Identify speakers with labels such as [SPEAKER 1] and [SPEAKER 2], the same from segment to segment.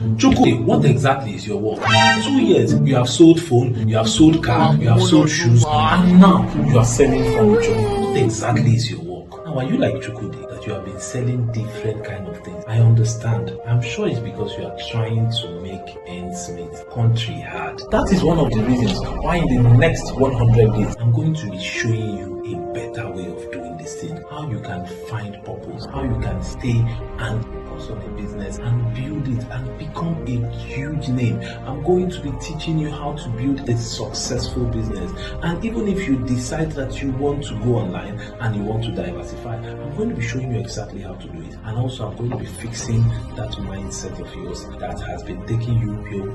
[SPEAKER 1] Chukwudi, what exactly is your work? 2 years, you have sold phone, you have sold car, you have sold shoes, and now you are selling furniture. What exactly is your work? Now, are you like Chukwudi that you have been selling different kind of things? I understand. I'm sure it's because you are trying to make ends meet. Country hard. That is one of the reasons why in the next 100 days, I'm going to be showing you a better way of doing this thing. How you can find purpose, how you can stay and focus on a business and build it and become a huge name. I'm going to be teaching you how to build a successful business. And even if you decide that you want to go online and you want to diversify, I'm going to be showing you exactly how to do it. And also I'm going to be fixing that mindset of yours that has been taking you pure.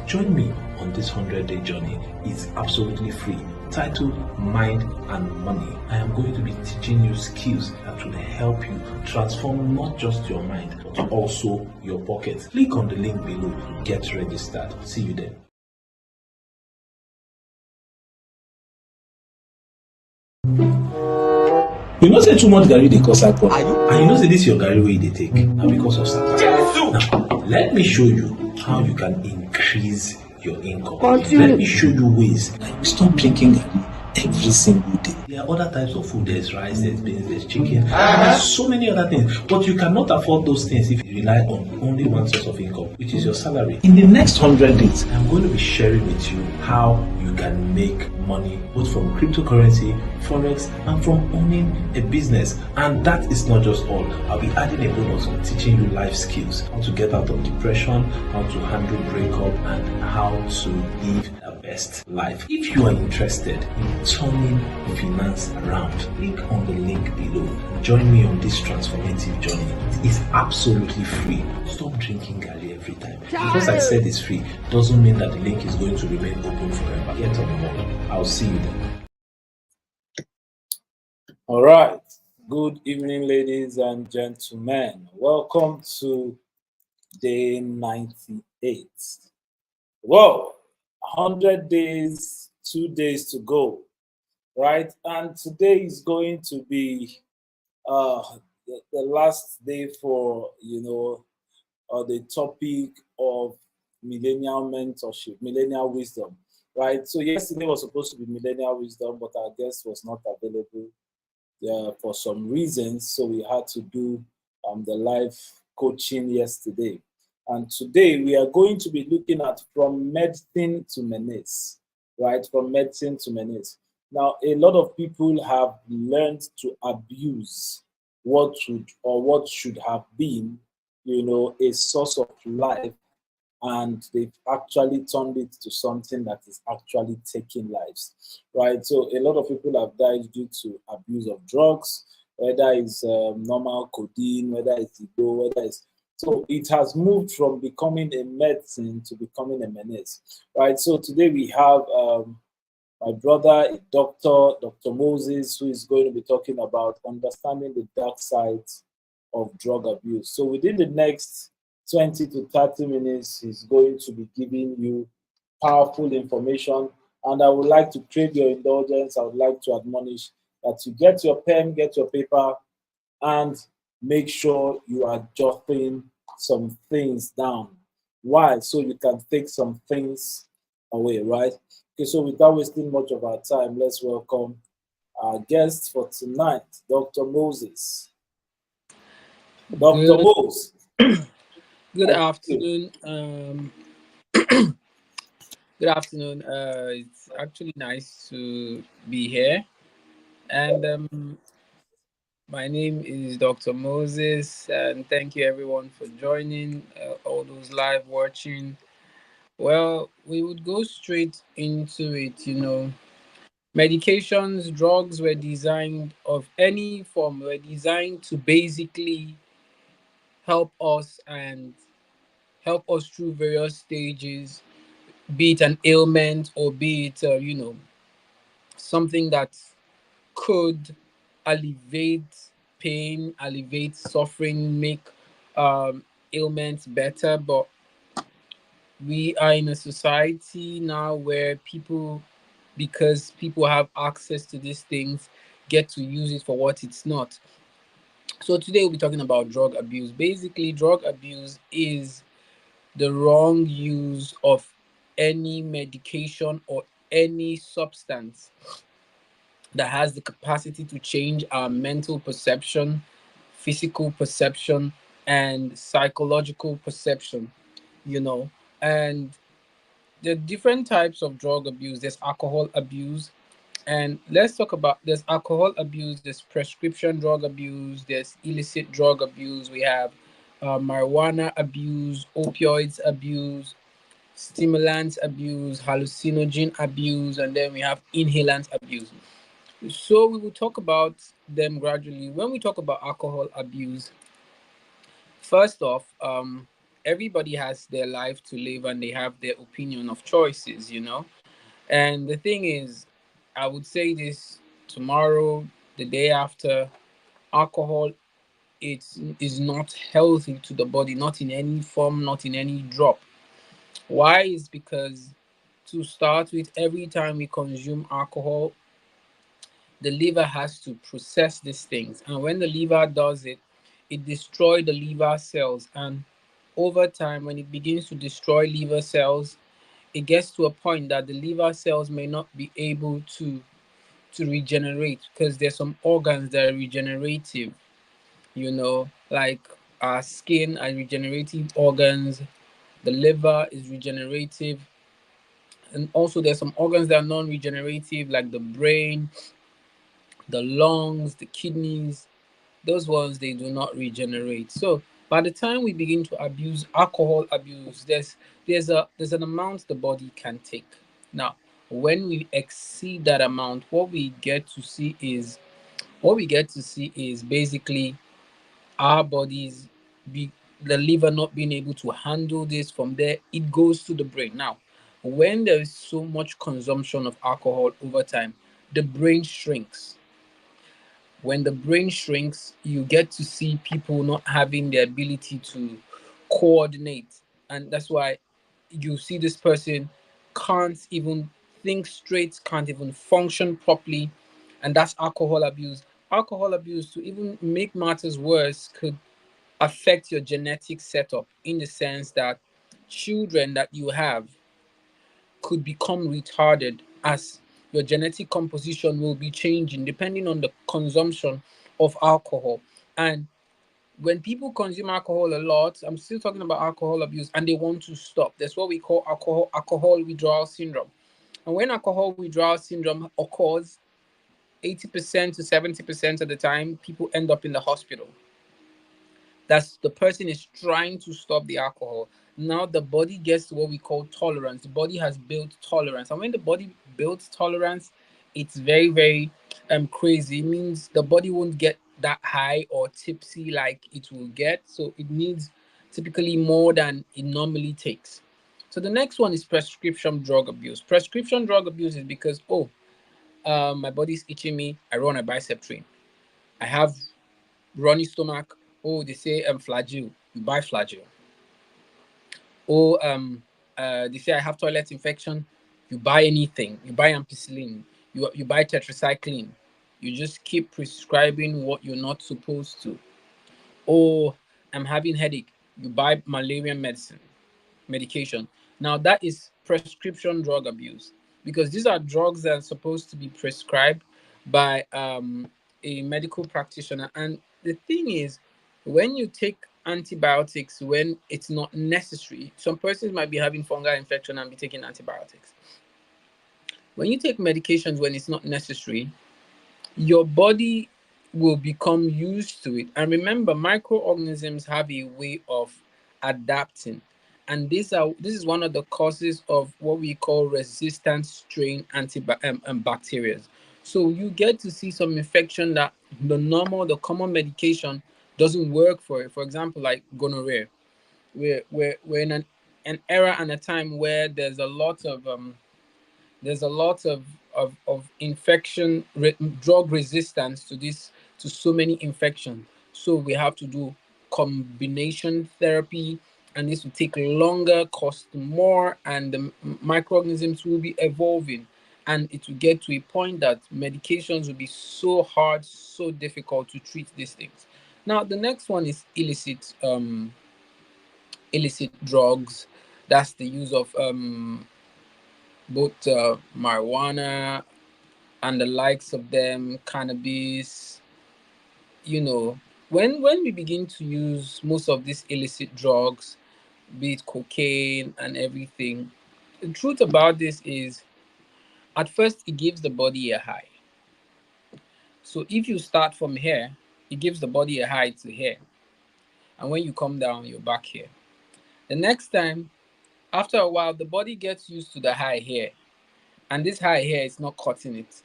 [SPEAKER 1] Join me on this 100-day journey. It's absolutely free. Titled Mind and Money. I am going to be teaching you skills that will help you transform not just your mind, but also your pocket. Click on the link below to get registered. See you there. You know say too much garri dey cause hypo. And you know say this your garri wey you dey take na because of Satan. Now, let me show you how you can increase your income. Let me show you ways like stop drinking garri every single day. There are other types of food. There's rice, there's beans, there's chicken, there's so many other things. But you cannot afford those things if you rely on only one source of income, which is your salary. In the next 100 days, I'm going to be sharing with you how you can make money both from cryptocurrency, forex, and from owning a business. And that is not just all. I'll be adding a bonus on teaching you life skills, how to get out of depression, how to handle breakup, and how to live a best life. If you are interested in turning finance around, click on the link below and join me on this transformative journey. It is absolutely free. Stop drinking garri every time. Because I said it's free doesn't mean that the link is going to remain open forever. Get on board. I'll see you then.
[SPEAKER 2] All right. Good evening, ladies and gentlemen. Welcome to day 98. Whoa, 100 days, 2 days to go, right? And today is going to be the last day for, the topic of millennial mentorship, millennial wisdom, right? So yesterday was supposed to be millennial wisdom, but our guest was not available for some reasons. So we had to do the live coaching yesterday. And today we are going to be looking at from medicine to menace, right? From medicine to menace. Now, a lot of people have learned to abuse what should have been, a source of life, and they've actually turned it to something that is actually taking lives, right? So a lot of people have died due to abuse of drugs, whether it's normal codeine, whether it's ego, whether it's... So it has moved from becoming a medicine to becoming a menace, right? So today we have my brother, Dr. Moses, who is going to be talking about understanding the dark sides of drug abuse. So within the next 20 to 30 minutes, he's going to be giving you powerful information. And I would like to crave your indulgence. I would like to admonish that you get your pen, get your paper, and make sure you are jotting some things down. Why? So you can take some things away, right? Okay, so without wasting much of our time, let's welcome our guest for tonight, Dr. Moses. Dr. Moses.
[SPEAKER 3] Good afternoon. Good afternoon. It's actually nice to be here. And my name is Dr. Moses, and thank you everyone for joining, all those live watching. Well, we would go straight into it. Medications, drugs were designed, of any form, were designed to basically help us through various stages, be it an ailment or be it, something that could alleviate pain, alleviate suffering, make ailments better. But we are in a society now where because people have access to these things, get to use it for what it's not. So today we'll be talking about drug abuse. Basically, drug abuse is the wrong use of any medication or any substance that has the capacity to change our mental perception, physical perception, and psychological perception, you know. And there are different types of drug abuse. There's alcohol abuse, and let's talk about, there's alcohol abuse, there's prescription drug abuse, there's illicit drug abuse. We have marijuana abuse, opioids abuse, stimulant abuse, hallucinogen abuse, and then we have inhalant abuse. So we will talk about them gradually. When we talk about alcohol abuse, first off, everybody has their life to live and they have their opinion of choices, you know. And the thing is, I would say this tomorrow, the day after, alcohol, is not healthy to the body, not in any form, not in any drop. Why? Is because, to start with, every time we consume alcohol, the liver has to process these things. And when the liver does it, it destroys the liver cells. And over time, when it begins to destroy liver cells, it gets to a point that the liver cells may not be able to regenerate, because there's some organs that are regenerative, you know, like our skin are regenerative organs, the liver is regenerative, and also there's some organs that are non-regenerative, like the brain, the lungs, the kidneys. Those ones, they do not regenerate. So by the time we begin to abuse alcohol abuse, there's an amount the body can take. Now, when we exceed that amount, what we get to see is basically our bodies, be the liver not being able to handle this. From there, it goes to the brain. Now, when there is so much consumption of alcohol over time, the brain shrinks. When the brain shrinks, you get to see people not having the ability to coordinate. And that's why you see this person can't even think straight, can't even function properly. And that's alcohol abuse. Alcohol abuse, to even make matters worse, could affect your genetic setup, in the sense that children that you have could become retarded, as your genetic composition will be changing depending on the consumption of alcohol. And when people consume alcohol a lot, I'm still talking about alcohol abuse, and they want to stop. That's what we call alcohol withdrawal syndrome. And when alcohol withdrawal syndrome occurs, 80% to 70% of the time, people end up in the hospital. That's, the person is trying to stop the alcohol. Now the body gets to what we call tolerance. The body has built tolerance, and when the body builds tolerance, it's very, very crazy. It means the body won't get that high or tipsy like it will get, so it needs typically more than it normally takes. So the next one is prescription drug abuse. Prescription drug abuse is because, my body's itching me, I run a bicep train. I have runny stomach. Oh, they say flagyl. You buy flagyl. Oh, they say I have toilet infection. You buy anything. You buy ampicillin. You buy tetracycline. You just keep prescribing what you're not supposed to. Oh, I'm having headache. You buy malaria medication. Now that is prescription drug abuse, because these are drugs that are supposed to be prescribed by a medical practitioner. And the thing is, when you take antibiotics when it's not necessary, some persons might be having fungal infection and be taking antibiotics. When you take medications when it's not necessary, your body will become used to it. And remember, microorganisms have a way of adapting. And this is one of the causes of what we call resistant strain bacteria. So you get to see some infection that the common medication doesn't work for it. For example, like gonorrhea. We're in an era and a time where there's a lot of infection, drug resistance to this, to so many infections. So we have to do combination therapy, and this will take longer, cost more, and the microorganisms will be evolving, and it will get to a point that medications will be so hard, so difficult to treat these things. Now the next one is illicit drugs. That's the use of both marijuana and the likes of them, cannabis. You know, when we begin to use most of these illicit drugs, be it cocaine and everything, the truth about this is, at first it gives the body a high. So if you start from here, it gives the body a high to here, and when you come down, you're back here. The next time, after a while, the body gets used to the high here, and this high here is not cutting it.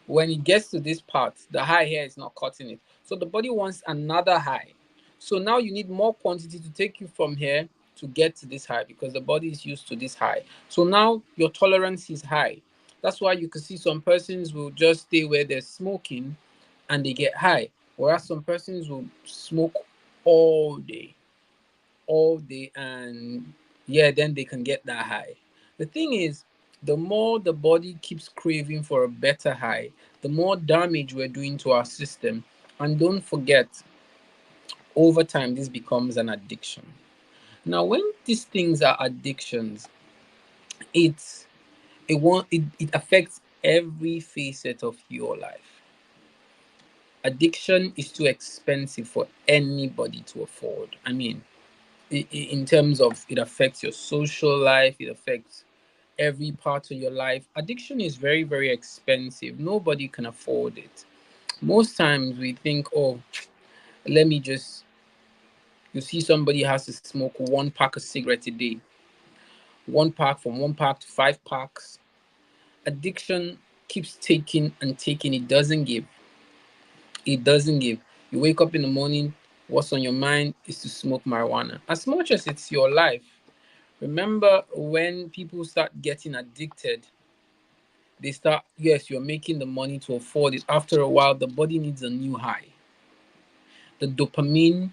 [SPEAKER 3] When it gets to this part, the high here is not cutting it. So the body wants another high. So now you need more quantity to take you from here to get to this high, because the body is used to this high. So now your tolerance is high. That's why you can see some persons will just stay where they're smoking and they get high, whereas some persons will smoke all day, and yeah, then they can get that high. The thing is, the more the body keeps craving for a better high, the more damage we're doing to our system. And don't forget, over time this becomes an addiction. Now when these things are addictions, it's it affects every facet of your life. Addiction is too expensive for anybody to afford. I mean, in terms of, it affects your social life, it affects every part of your life. Addiction is very, very expensive. Nobody can afford it. Most times we think, oh, let me just, you see somebody has to smoke 1 pack of cigarette a day, 1 pack, from 1 pack to 5 packs. Addiction keeps taking and taking. It doesn't give. It doesn't give. You wake up in the morning, what's on your mind is to smoke marijuana. As much as it's your life, remember when people start getting addicted, they start, yes, you're making the money to afford it. After a while, the body needs a new high. The dopamine,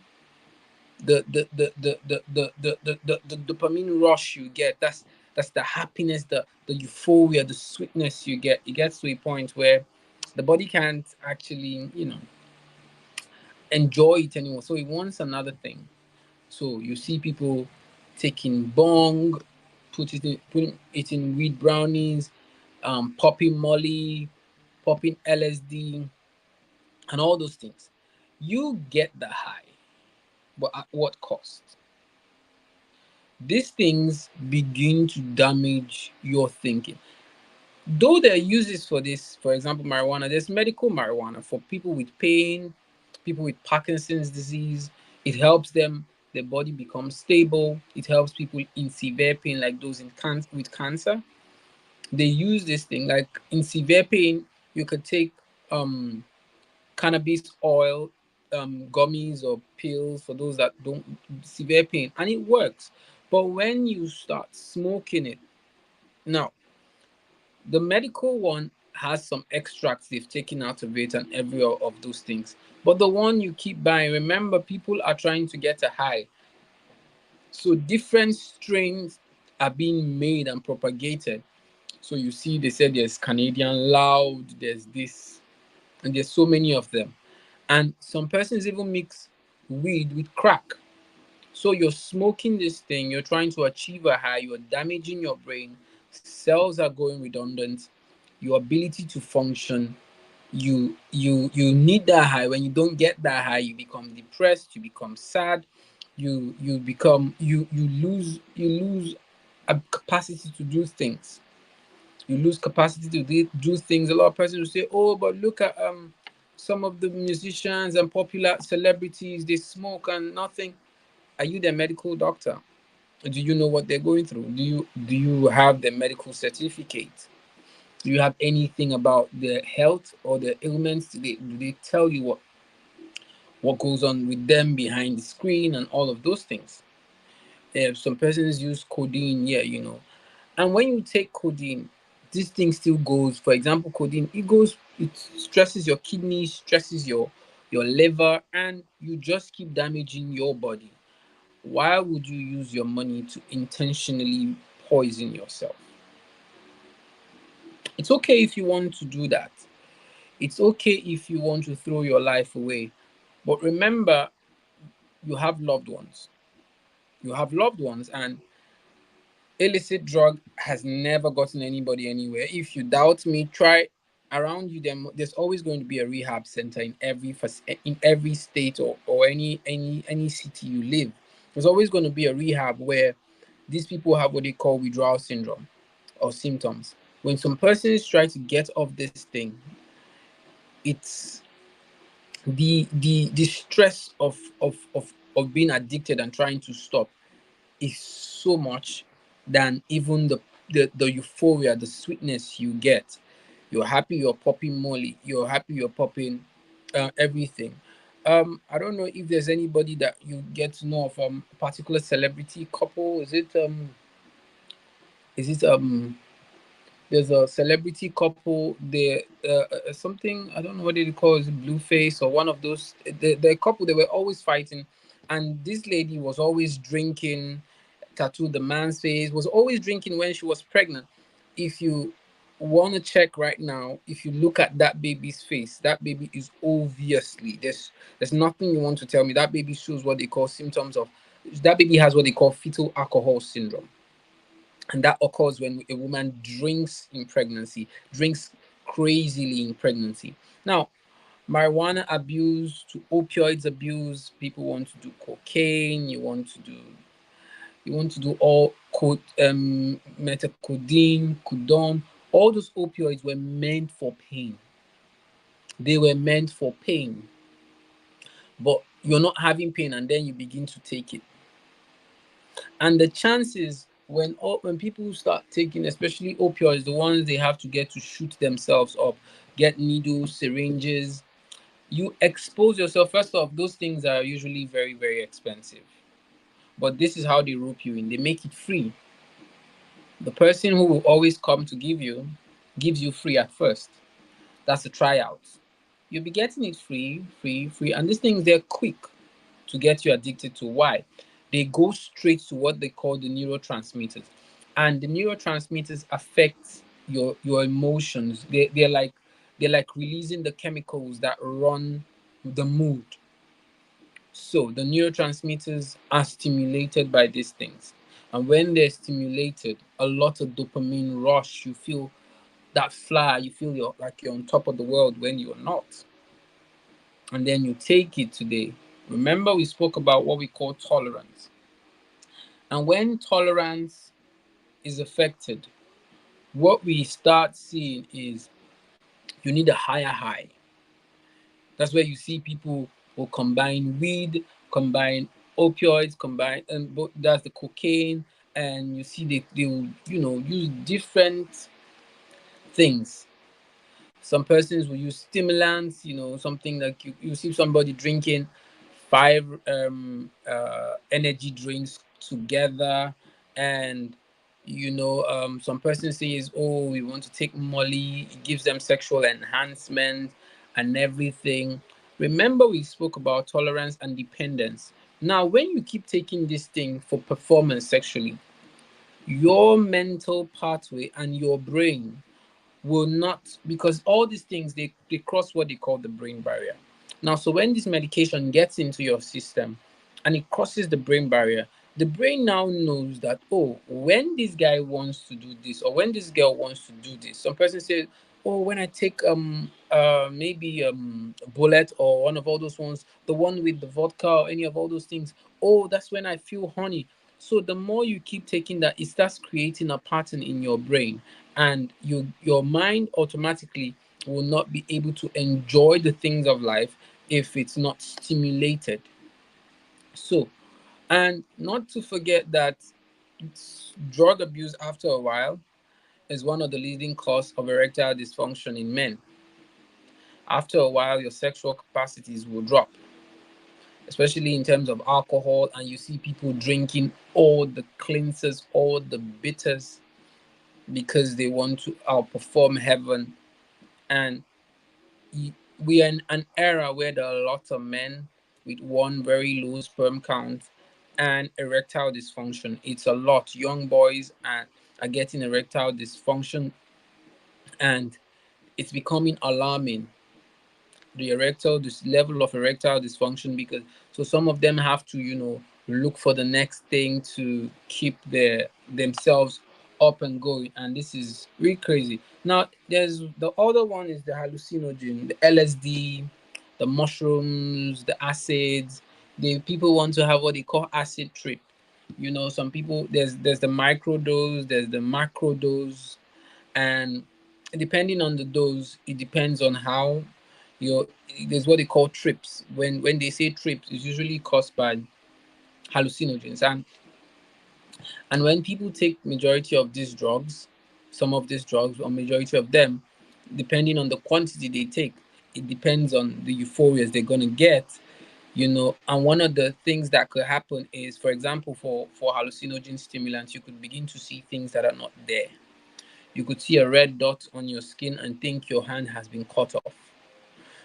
[SPEAKER 3] the dopamine rush you get, that's the happiness, the euphoria, the sweetness you get. It gets to a point where the body can't actually, enjoy it anymore. So it wants another thing. So you see people taking bong, putting it in weed brownies, popping molly, popping LSD, and all those things. You get the high, but at what cost? These things begin to damage your thinking. Though there are uses for this, for example, marijuana, there's medical marijuana for people with pain, people with Parkinson's disease. It helps them, their body becomes stable. It helps people in severe pain, like those with cancer. They use this thing, like in severe pain, you could take cannabis oil, gummies or pills for those that don't severe pain, and it works. But when you start smoking it, now the medical one has some extracts they've taken out of it and every of those things. But the one you keep buying, remember, people are trying to get a high. So different strains are being made and propagated. So you see, they said there's Canadian loud, there's this, and there's so many of them. And some persons even mix weed with crack. So you're smoking this thing, you're trying to achieve a high, you're damaging your brain, cells are going redundant, your ability to function, you need that high. When you don't get that high, you become depressed, you become sad, you lose a capacity to do things. You lose capacity to do things. A lot of persons will say, oh, but look at some of the musicians and popular celebrities, they smoke and nothing. Are you their medical doctor? Do you know what they're going through? Do you have the medical certificate? Do you have anything about their health or their ailments? Do they tell you what goes on with them behind the screen and all of those things? Some persons use codeine, yeah, and when you take codeine, this thing still goes. For example, codeine, it stresses your kidneys, stresses your liver, and you just keep damaging your body. Why would you use your money to intentionally poison yourself? It's okay if you want to do that. It's okay if you want to throw your life away. But remember, you have loved ones. You have loved ones, and illicit drug has never gotten anybody anywhere. If you doubt me, try around you. There's always going to be a rehab center in every state, or any city you live. There's always going to be a rehab where these people have what they call withdrawal syndrome or symptoms. When some persons try to get off this thing, it's the stress of being addicted and trying to stop is so much than even the euphoria, the sweetness you get. You're happy you're popping molly, you're happy you're popping everything. I don't know if there's anybody that you get to know of a particular celebrity couple. Is it there's a celebrity couple there, something, I don't know what they call it, Blueface or one of those, the couple, they were always fighting, and this lady was always drinking, tattooed the man's face, was always drinking when she was pregnant. If you want to check right now, if you look at that baby's face, that baby is obviously, there's nothing you want to tell me, that baby shows what they call symptoms of, that baby has what they call fetal alcohol syndrome, and that occurs when a woman drinks in pregnancy, drinks crazily in pregnancy. Now, marijuana abuse to opioids abuse, people want to do cocaine, you want to do all methacodeine, codone. All those opioids were meant for pain. They were meant for pain, but you're not having pain, and then you begin to take it. And the chances when people start taking, especially opioids, the ones they have to get to shoot themselves up, get needles, syringes, you expose yourself. First off, those things are usually very, very expensive. But this is how they rope you in. They make it free. The person who will always come to give you gives you free at first. That's a tryout. You'll be getting it free, free, free. And these things, they're quick to get you addicted to. Why? They go straight to what they call the neurotransmitters. And the neurotransmitters affect your emotions. They're like releasing the chemicals that run the mood. So the neurotransmitters are stimulated by these things. And when they're stimulated, a lot of dopamine rush. You feel that fly, you feel you're on top of the world when you're not. And then you take it today. Remember, we spoke about what we call tolerance. And when tolerance is affected, what we start seeing is you need a higher high. That's where you see people will combine weed, combine opioids, combine, and that's the cocaine, and you see they will use different things. Some persons will use stimulants, something like you see somebody drinking five energy drinks together, and some person says, oh, we want to take Molly, it gives them sexual enhancement and everything. Remember, we spoke about tolerance and dependence. Now, when you keep taking this thing for performance sexually, your mental pathway and your brain will not, because all these things, they cross what they call the brain barrier. Now, so when this medication gets into your system and it crosses the brain barrier, the brain now knows that, oh, when this guy wants to do this, or when this girl wants to do this, some person says, oh, when I take maybe bullet or one of all those ones, the one with the vodka or any of all those things, oh, that's when I feel horny. So the more you keep taking that, it starts creating a pattern in your brain, and your mind automatically will not be able to enjoy the things of life if it's not stimulated. So, and not to forget that drug abuse after a while is one of the leading cause of erectile dysfunction in men. After a while, your sexual capacities will drop, especially in terms of alcohol, and you see people drinking all the cleansers, all the bitters, because they want to outperform heaven. And we are in an era where there are lots of men with one very low sperm count and erectile dysfunction. It's a lot. Young boys are getting erectile dysfunction, and it's becoming alarming. The level of erectile dysfunction, because so some of them have to look for the next thing to keep themselves up and going, and this is really crazy. Now there's the other one is the hallucinogen, the LSD, the mushrooms, the acids. The people want to have what they call acid trip. Some people, there's the micro dose, there's the macro dose, and depending on the dose, it depends on how your there's what they call trips. When they say trips, it's usually caused by hallucinogens, and when people take majority of these drugs, some of these drugs or majority of them, depending on the quantity they take, it depends on the euphorias they're going to get. And one of the things that could happen is, for example, for hallucinogen stimulants, you could begin to see things that are not there. You could see a red dot on your skin and think your hand has been cut off.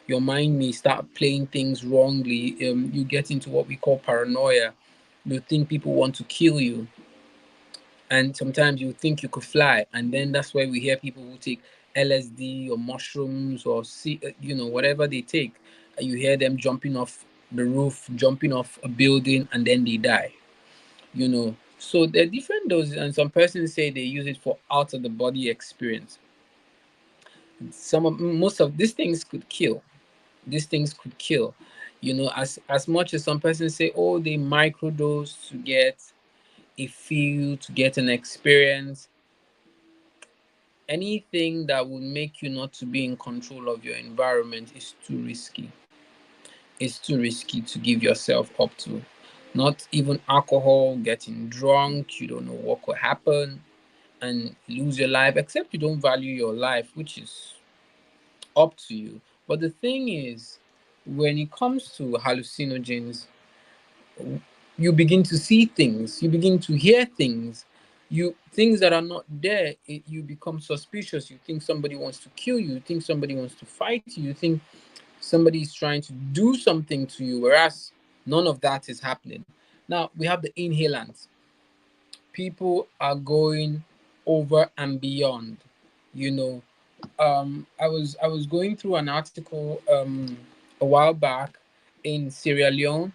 [SPEAKER 3] Your mind may start playing things wrongly. You get into what we call paranoia. You think people want to kill you, and sometimes you think you could fly, and then that's where we hear people who take LSD or mushrooms or whatever they take. You hear them jumping off the roof, jumping off a building, and then they die. So there are different doses, and some persons say they use it for out of the body experience. Most of these things could kill. As much as some persons say, oh, they microdose to get a feel, to get an experience. Anything that would make you not to be in control of your environment is too risky. It's too risky to give yourself up to. Not even alcohol, getting drunk, you don't know what could happen and lose your life, except you don't value your life, which is up to you. But the thing is, when it comes to hallucinogens, you begin to see things, you begin to hear things, things that are not there. You become suspicious. You think somebody wants to kill you. You think somebody wants to fight you. You think somebody is trying to do something to you, whereas none of that is happening. Now we have the inhalants. People are going over and beyond. You know, I was going through an article a while back in Sierra Leone,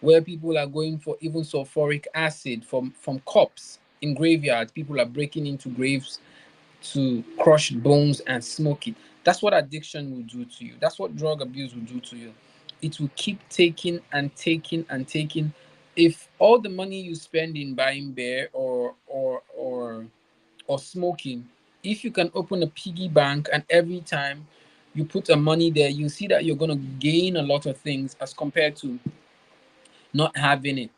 [SPEAKER 3] where people are going for even sulfuric acid from cops in graveyards. People are breaking into graves to crush bones and smoke it. That's what addiction will do to you. That's what drug abuse will do to you. It will keep taking and taking and taking. If all the money you spend in buying beer or smoking, if you can open a piggy bank and every time you put a money there, you see that you're going to gain a lot of things as compared to not having it.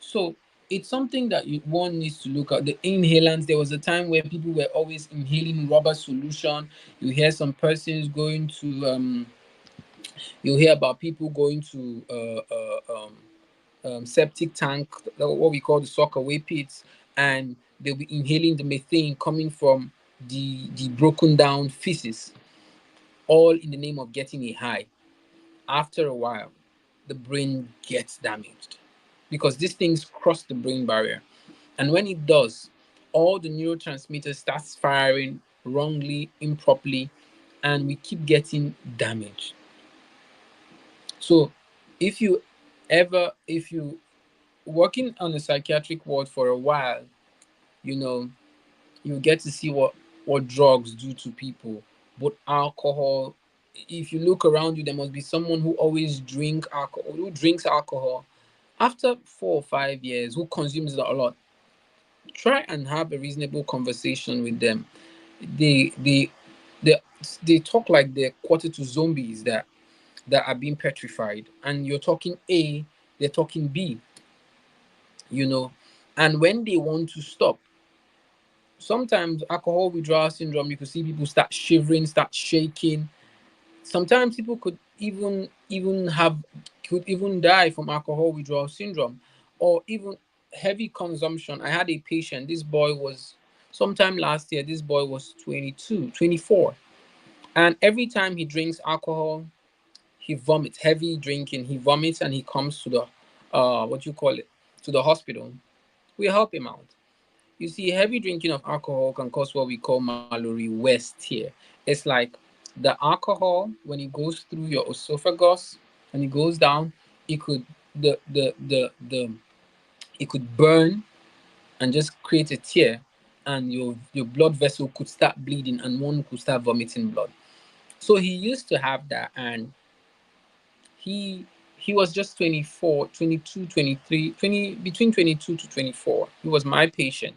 [SPEAKER 3] So it's something that one needs to look at. The inhalants, there was a time where people were always inhaling rubber solution. You hear some persons going to you hear about people going to septic tank, what we call the sock away pits, and they'll be inhaling the methane coming from the broken down feces, all in the name of getting a high. After a while, the brain gets damaged because these things cross the brain barrier, and when it does, all the neurotransmitters starts firing wrongly, improperly, and we keep getting damaged. So if you working on a psychiatric ward for a while, you know, you get to see what drugs do to people, but alcohol. If you look around you, there must be someone who always who drinks alcohol. After 4 or 5 years, who consumes it a lot, try and have a reasonable conversation with them. They they they, they talk like they're quarter to zombies that are being petrified, and you're talking A, they're talking B, you know. And when they want to stop, sometimes alcohol withdrawal syndrome, you could see people start shivering, start shaking. Sometimes people could even die from alcohol withdrawal syndrome, or even heavy consumption. I had a patient, this boy was sometime last year, this boy was 22, 24, and every time he drinks alcohol, he vomits. Heavy drinking, he vomits, and he comes to the what you call it, to the hospital. We help him out. You see, heavy drinking of alcohol can cause what we call Mallory West here. It's like the alcohol, when it goes through your esophagus and it goes down, it could the It could burn and just create a tear, and your blood vessel could start bleeding, and one could start vomiting blood. So he used to have that, and he he was just 24, 22, 23, 20, between 22 to 24. He was my patient,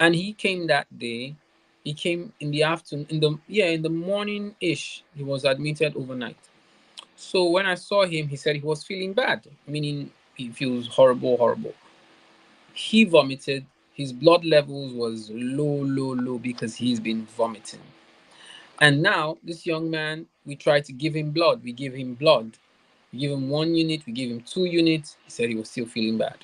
[SPEAKER 3] and he came that day. He came in the afternoon, in the morning ish. He was admitted overnight. So when I saw him, he said he was feeling bad, meaning he feels horrible, horrible. He vomited. His blood levels was low, low, low because he's been vomiting. And now this young man, we tried to give him blood. We give him blood. We give him 1 unit. We give him 2 units. He said he was still feeling bad.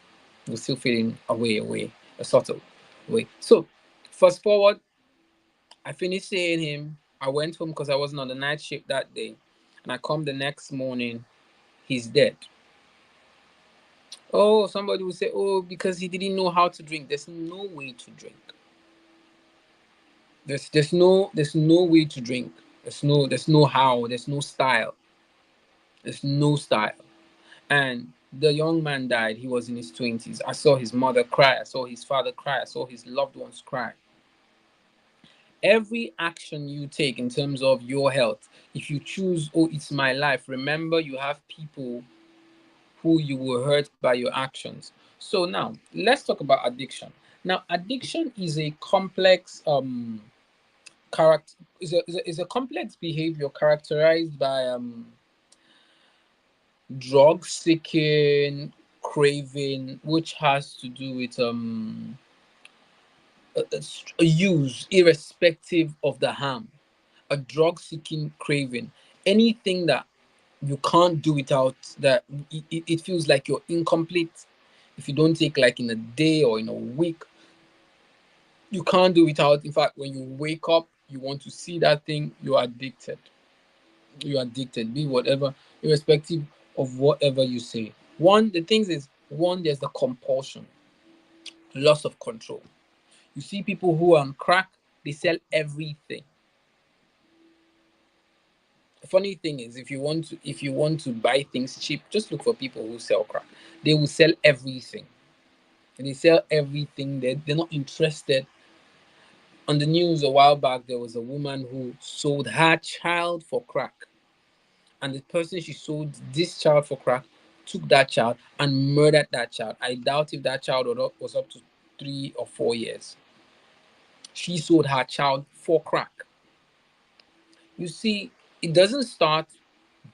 [SPEAKER 3] He was still feeling away, a sort of way. So fast forward, I finished seeing him. I went home because I wasn't on the night shift that day. And I come the next morning, he's dead. Oh, somebody will say, oh, because he didn't know how to drink. There's no way to drink. There's no way to drink. There's no how. There's no style. There's no style. And the young man died. He was in his 20s. I saw his mother cry. I saw his father cry. I saw his loved ones cry. Every action you take in terms of your health, if you choose, oh, it's my life, remember you have people who you will hurt by your actions. So now let's talk about addiction. Now, addiction is a complex character is a complex behavior characterized by drug seeking, craving, which has to do with a use irrespective of the harm, a drug seeking craving, anything that you can't do without, that it feels like you're incomplete if you don't take, like, in a day or in a week. You can't do without. In fact, when you wake up, you want to see that thing. You're addicted. You're addicted, be whatever, irrespective of whatever you say. The things is, there's the compulsion, loss of control. You see people who are on crack, they sell everything. The funny thing is, if you want to buy things cheap, just look for people who sell crack. They will sell everything. They sell everything. They're not interested. On the news a while back, there was a woman who sold her child for crack, and the person she sold this child for crack took that child and murdered that child. I doubt if that child was up to 3 or 4 years. She sold her child for crack. You see, it doesn't start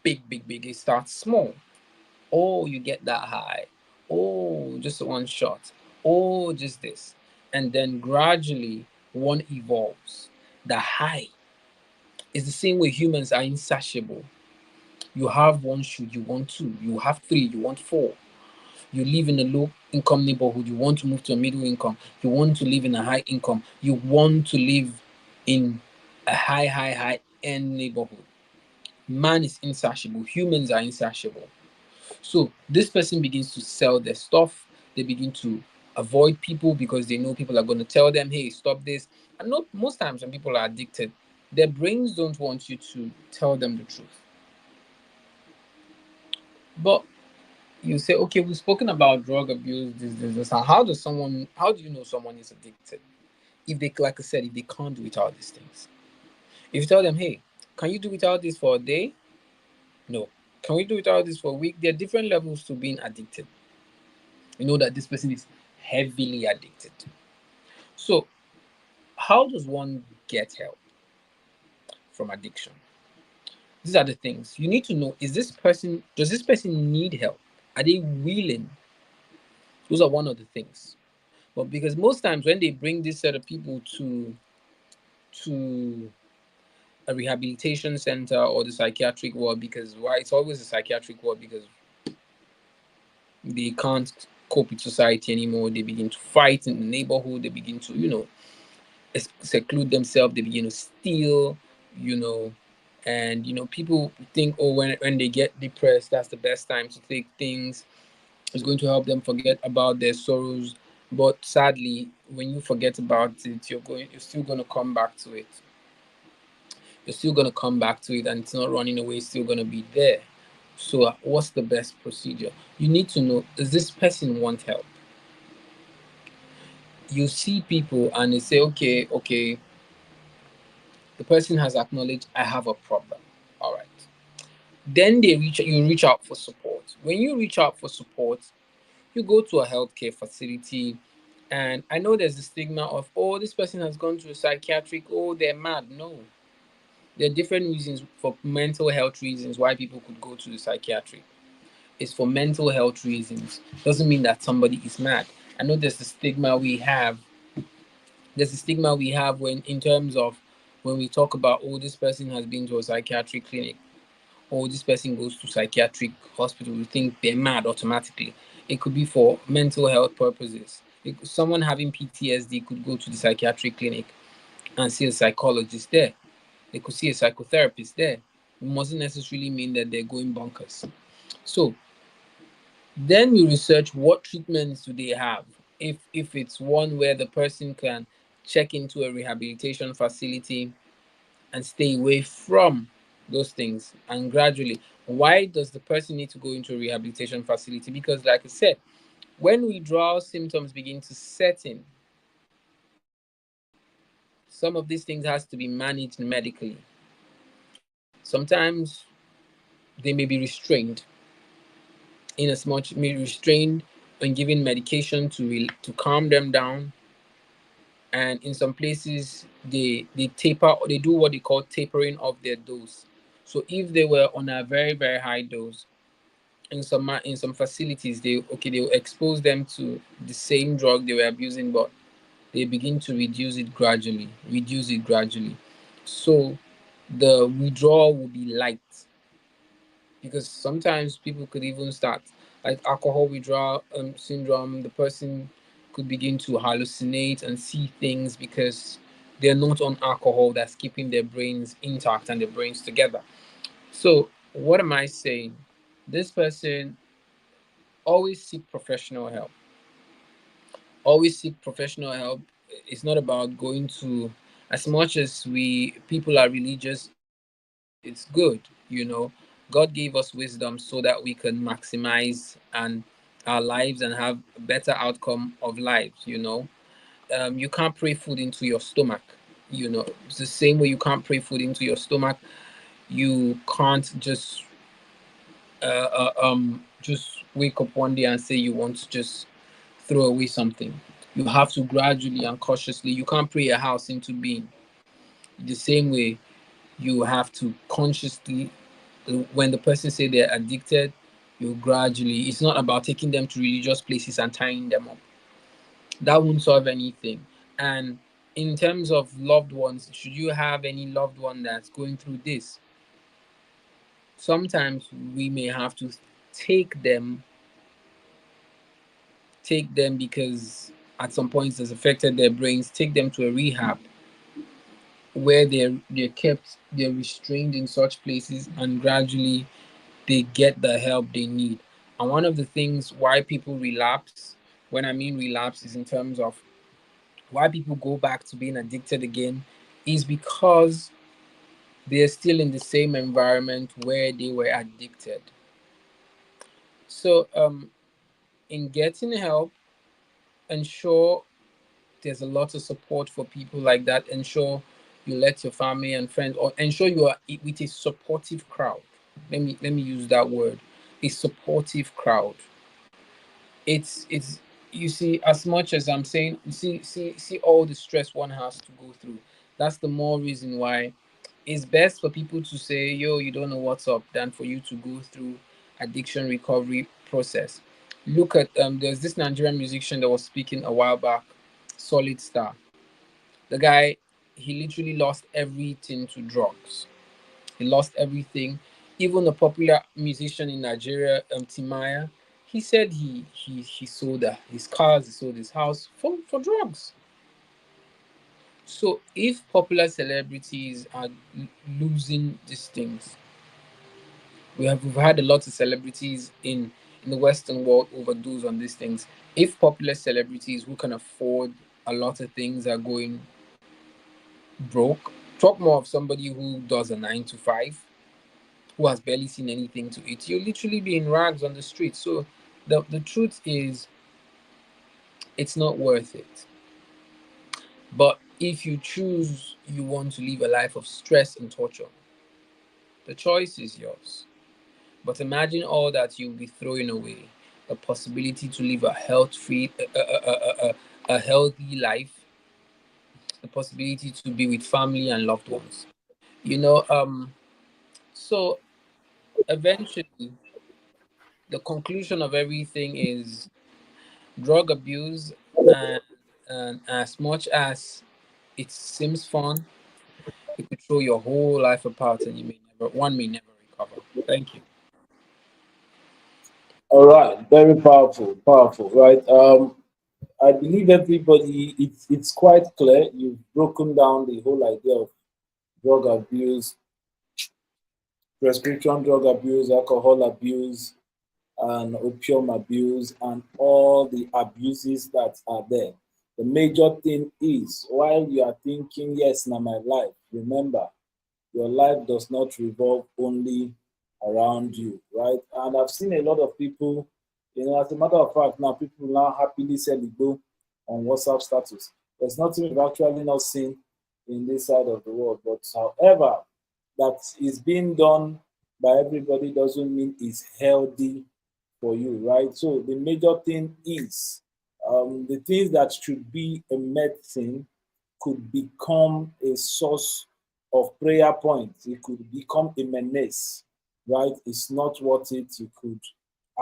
[SPEAKER 3] big, big, big. It starts small. Oh, you get that high. Oh, just one shot. Oh, just this. And then gradually one evolves. The high is the same way humans are insatiable. You have one shoe, you want two. You have three, you want four. You live in a low income neighborhood, you want to move to a middle income. You want to live in a high income. You want to live in a high end neighborhood. Man is insatiable. Humans are insatiable. So this person begins to sell their stuff. They begin to avoid people because they know people are going to tell them, hey, stop this. And not most times when people are addicted, their brains don't want you to tell them the truth. But you say, okay, we've spoken about drug abuse, this. How do you know someone is addicted? If they, like I said, if they can't do without these things. If you tell them, hey, can you do without this for a day? No. Can we do without this for a week? There are different levels to being addicted. You know that this person is heavily addicted. So, how does one get help from addiction? These are the things you need to know. Does this person need help? Are they willing? Those are one of the things. But because most times when they bring this set of people to a rehabilitation center or the psychiatric ward, because why it's always a psychiatric ward, because they can't cope with society anymore. They begin to fight in the neighborhood. They begin to, seclude themselves. They begin to steal, and people think, oh, when they get depressed, that's the best time to take things. It's going to help them forget about their sorrows. But sadly, when you forget about it, you're still going to come back to it. You're still going to come back to it, and it's not running away. It's still going to be there. So what's the best procedure? You need to know, does this person want help? you see people and they say, okay, the person has acknowledged I have a problem. All right. Then you reach out for support. When you reach out for support, you go to a healthcare facility, and I know there's the stigma of, oh, this person has gone to a psychiatric, oh, they're mad. No. There are different reasons for mental health reasons why people could go to the psychiatric. It's for mental health reasons. Doesn't mean that somebody is mad. I know there's the stigma we have. There's a stigma we have when in terms of when we talk about, oh, this person has been to a psychiatric clinic, or this person goes to psychiatric hospital, we think they're mad automatically. It could be for mental health purposes. Someone having PTSD could go to the psychiatric clinic and see a psychologist there. They could see a psychotherapist there. It mustn't necessarily mean that they're going bonkers. So then you research what treatments do they have. If it's one where the person can check into a rehabilitation facility and stay away from those things, and gradually, why does the person need to go into a rehabilitation facility? Because like I said, when withdrawal symptoms begin to set in, some of these things has to be managed medically. Sometimes they may be restrained, in as much may restrained and given medication to calm them down. And in some places they taper, or they do what they call tapering of their dose. So if they were on a very very high dose, in some facilities, they'll expose them to the same drug they were abusing, but they begin to reduce it gradually. So the withdrawal will be light, because sometimes people could even start like alcohol withdrawal syndrome. The person could begin to hallucinate and see things because they're not on alcohol that's keeping their brains intact and their brains together. So what am I saying? This person, always seek professional help. Always seek professional help. It's not about going to, as much as we people are religious, it's good, God gave us wisdom so that we can maximize and our lives and have a better outcome of lives. You can't pray food into your stomach. It's the same way you can't pray food into your stomach. You can't just wake up one day and say you want to just throw away something. You have to gradually and cautiously. You can't pray a house into being. The same way, you have to consciously. When the person say they're addicted, you gradually. It's not about taking them to religious places and tying them up. That won't solve anything. And in terms of loved ones, should you have any loved one that's going through this, sometimes we may have to take them because at some points it's affected their brains, take them to a rehab where they're restrained in such places, and gradually they get the help they need. And one of the things why people relapse, when I mean relapse, is in terms of why people go back to being addicted again, is because they're still in the same environment where they were addicted. So in getting help, ensure there's a lot of support for people like that. Ensure you let your family and friends, or ensure you are with a supportive crowd. Let me use that word, a supportive crowd. It's you see, as much as I'm saying, see all the stress one has to go through. That's the more reason why it's best for people to say, yo, you don't know what's up, than for you to go through addiction recovery process. Look at there's this Nigerian musician that was speaking a while back, Solid Star. The guy, he literally lost everything to drugs. He lost everything. Even a popular musician in Nigeria, Timaya, he said he sold his cars, he sold his house for drugs. So if popular celebrities are losing these things, we've had a lot of celebrities in the Western world overdose on these things. If popular celebrities who can afford a lot of things are going broke, talk more of somebody who does a 9 to 5, who has barely seen anything to eat. You'll literally be in rags on the street. So the truth is, it's not worth it. But if you choose you want to live a life of stress and torture, the choice is yours. But imagine all that you'll be throwing away: the possibility to live a a healthy life, the possibility to be with family and loved ones. You know, so eventually, the conclusion of everything is drug abuse, and, and as much as it seems fun, it could throw your whole life apart, and one may never recover. Thank you.
[SPEAKER 2] All right, very powerful, powerful, right? I believe everybody, it's quite clear. You've broken down the whole idea of drug abuse, prescription drug abuse, alcohol abuse, and opium abuse, and all the abuses that are there. The major thing is, while you are thinking, yes, now my life, remember, your life does not revolve only around you, right? And I've seen a lot of people, as a matter of fact, now people now happily sell the go on WhatsApp status. There's nothing we've actually not seen in this side of the world. But however, that is being done by everybody doesn't mean it's healthy for you, right? So the major thing is the things that should be a medicine could become a source of prayer points. It could become a menace, right? It's not worth it. You could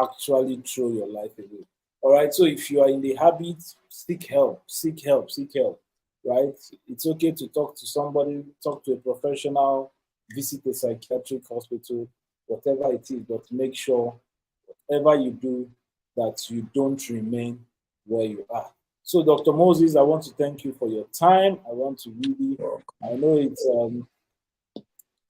[SPEAKER 2] actually throw your life away. All right. So if you are in the habit, seek help, seek help, seek help, right? It's okay to talk to somebody, talk to a professional, visit a psychiatric hospital, whatever it is, but make sure whatever you do that you don't remain where you are. So, Dr. Moses, I want to thank you for your time. I want to really, I know it's,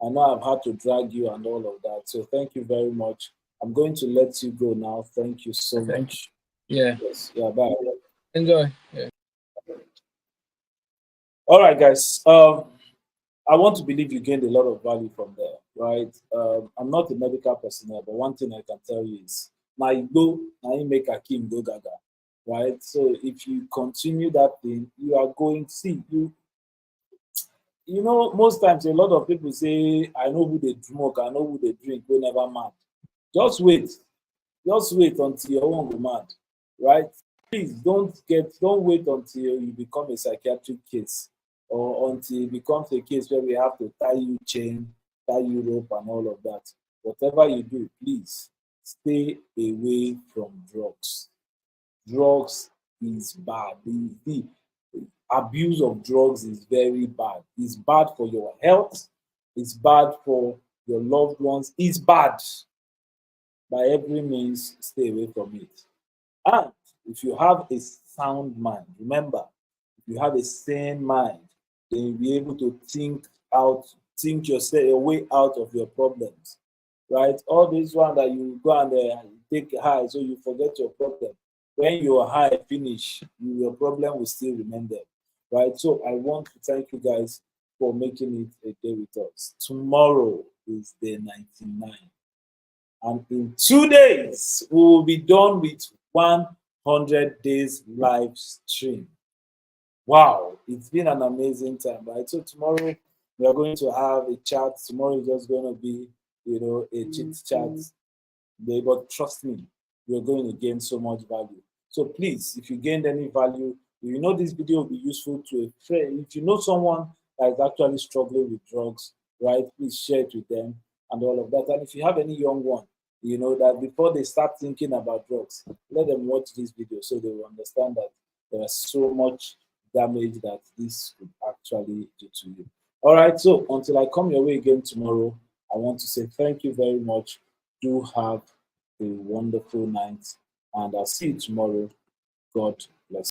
[SPEAKER 2] I know I've had to drag you and all of that. So, thank you very much. I'm going to let you go now. Thank you so
[SPEAKER 3] Thank
[SPEAKER 2] much.
[SPEAKER 3] you. Yeah.
[SPEAKER 2] Yes. Yeah. Bye.
[SPEAKER 3] Enjoy. Yeah.
[SPEAKER 2] All right, guys. I want to believe you gained a lot of value from there, right? I'm not a medical personnel, but one thing I can tell you is my go, I make Akim go gaga, right? So if you continue that thing, you are going to see most times a lot of people say, I know who they smoke, I know who they drink, they never mad. Just wait. Just wait until your own go mad, right? Please don't wait until you become a psychiatric case or until it becomes a case where we have to tie you chain, tie you rope, and all of that. Whatever you do, please stay away from drugs. Drugs is bad. The abuse of drugs is very bad. It's bad for your health. It's bad for your loved ones. It's bad. By every means, stay away from it. And if you have a sound mind, remember, if you have a sane mind, then you'll be able to think yourself your way out of your problems. Right? All this one that you go and take high so you forget your problem. When your high finish, your problem will still remain there. Right? So I want to thank you guys for making it a day with us. Tomorrow is day 99. And in 2 days, we will be done with 100 days live stream. Wow, it's been an amazing time, right? So tomorrow we are going to have a chat. Tomorrow is just going to be, a chit chat. But trust me, you're going to gain so much value. So please, if you gained any value, if you know this video will be useful to a friend, if you know someone that is actually struggling with drugs, right, please share it with them and all of that. And if you have any young one, that before they start thinking about drugs, let them watch this video so they will understand that there is so much damage that this could actually do to you. All right, so until I come your way again tomorrow, I want to say thank you very much. Do have a wonderful night, and I'll see you tomorrow. God bless.